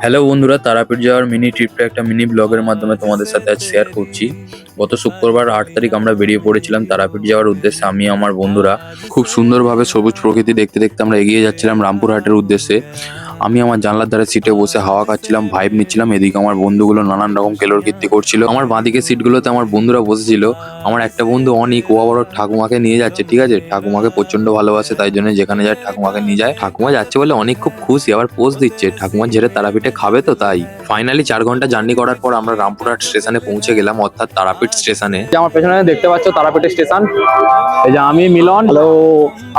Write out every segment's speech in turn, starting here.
Hello বন্ধুরা, তারাপীঠ যাওয়ার mini ট্রিপটা একটা মিনি ব্লগের মাধ্যমে তোমাদের সাথে আজ শেয়ার করছি। গত শুক্রবার 8 তারিখ আমরা বেরিয়ে পড়েছিলাম তারাপীঠ যাওয়ার উদ্দেশ্যে। আমি আমার বন্ধুরা খুব সুন্দরভাবে সবুজ প্রকৃতি দেখতে দেখতে আমরা এগিয়ে যাচ্ছিলাম রামপুরহাটের উদ্দেশ্যে। আমি আমার জানলার ধারে সিটে বসে হাওয়া খাচ্ছিলাম, ভাইব নিচ্ছিলাম। এদিকে আমার বন্ধুগুলো নানান রকম কেলোর কীর্তি করছিল। আমার বাঁদিকে সিটগুলোতে আমার বন্ধুরা বসেছিল। আমার একটা বন্ধু অনিক, ও আবার ওর ঠাকুমাকে নিয়ে যাচ্ছে। ঠিক আছে, ঠাকুমাকে প্রচন্ড ভালোবাসে, তাই জন্য যেখানে যায় ঠাকুমাকে নিয়ে যায়। ঠাকুমা যাচ্ছে বলে অনেক খুব খুশি, আবার পোজ দিচ্ছে। ঠাকুমার ঝেড়ে তারাপীঠে খাবে তো তাই। ফাইনালি 4 ঘন্টা জার্নি করার পর আমরা রামপুরহাট স্টেশনে পৌঁছে গেলাম, অর্থাৎ তারাপীঠ স্টেশনে। যে আমার পেছনে দেখতে পাচ্ছ তারাপীঠ স্টেশন। এই যে আমি মিলন, হ্যালো,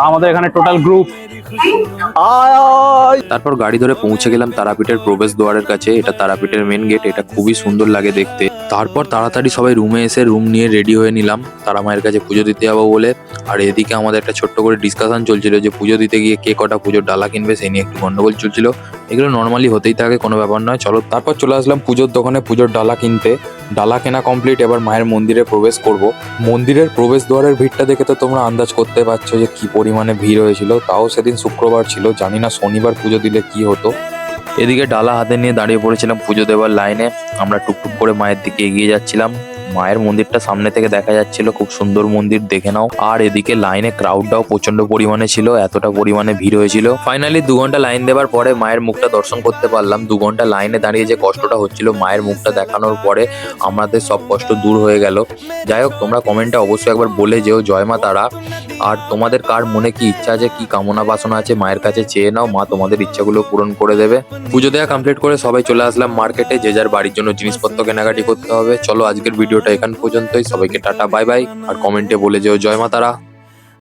আমাদের এখানে টোটাল গ্রুপ। তারপর গাড়ি ধরে পৌঁছে গেলাম তারাপীঠের প্রবেশ দ্বারের কাছে। এটা তারাপীঠের মেন গেট, এটা খুবই সুন্দর লাগে দেখতে। তারপর তাড়াতাড়ি সবাই রুমে এসে রুম নিয়ে রেডি হয়ে নিলাম তারা মায়ের কাছে পুজো দিতে যাবো বলে। আর এদিকে আমাদের একটা ছোট্ট করে ডিসকাশন চলছিল যে পুজো দিতে গিয়ে কে কটা পুজোর ডালা কিনবে, সেই নিয়ে একটু গন্ডগোল চলছিল। এগুলো নর্মালি হতেই থাকে, কোনো ব্যাপার নয়। চলো, তারপর চলে আসলাম পুজোর দোকানে পুজোর ডালা কিনতে। ডালা কেনা কমপ্লিট, এবার মায়ের মন্দিরে প্রবেশ করব। মন্দিরের প্রবেশ দ্বারের ভিড়টা দেখে তো তোমরা আন্দাজ করতে পারছো যে কি পরিমাণে ভিড় হয়েছিল। তাও সেদিন শুক্রবার ছিল, জানি না শনিবার পুজো দিলে কি হতো। এদিকে ডালা হাতে নিয়ে দাঁড়িয়ে পড়েছিলাম পুজো দেওয়ার লাইনে। আমরা টুকটুক করে মায়ের দিকে এগিয়ে যাচ্ছিলাম। মায়ের মন্দিরটা সামনে থেকে দেখা যাচ্ছিল, খুব সুন্দর মন্দির, দেখে নাও। আর এদিকে লাইনে ক্রাউডটাও প্রচন্ড পরিমাণে ছিল, এতটা পরিমাণে ভিড় হয়েছিল। ফাইনালি 2 ঘন্টা লাইন দেওয়ার পরে মায়ের মুখটা দর্শন করতে পারলাম। 2 ঘন্টা লাইনে দাঁড়িয়ে যে কষ্টটা হচ্ছিল, মায়ের মুখটা দেখানোর পরে আমাদের সব কষ্ট দূর হয়ে গেল। যাই হোক, তোমরা কমেন্টে অবশ্যই একবার বলে যেও জয় মা তারা। আর তোমাদের কার মনে কি ইচ্ছা আছে, কি কামনা বাসনা আছে, মায়ের কাছে চেয়ে নাও, মা তোমাদের ইচ্ছাগুলো পূরণ করে দেবে। পুজো দেওয়া কমপ্লিট করে সবাই চলে আসলাম মার্কেটে, যে যার বাড়ির জন্য জিনিসপত্র কেনাকাটি করতে হবে। চলো, আজকের ভিডিওটা এখান পর্যন্তই। সবাইকে টাটা, বাই বাই। আর কমেন্টে বলে যেও জয় মা তারা।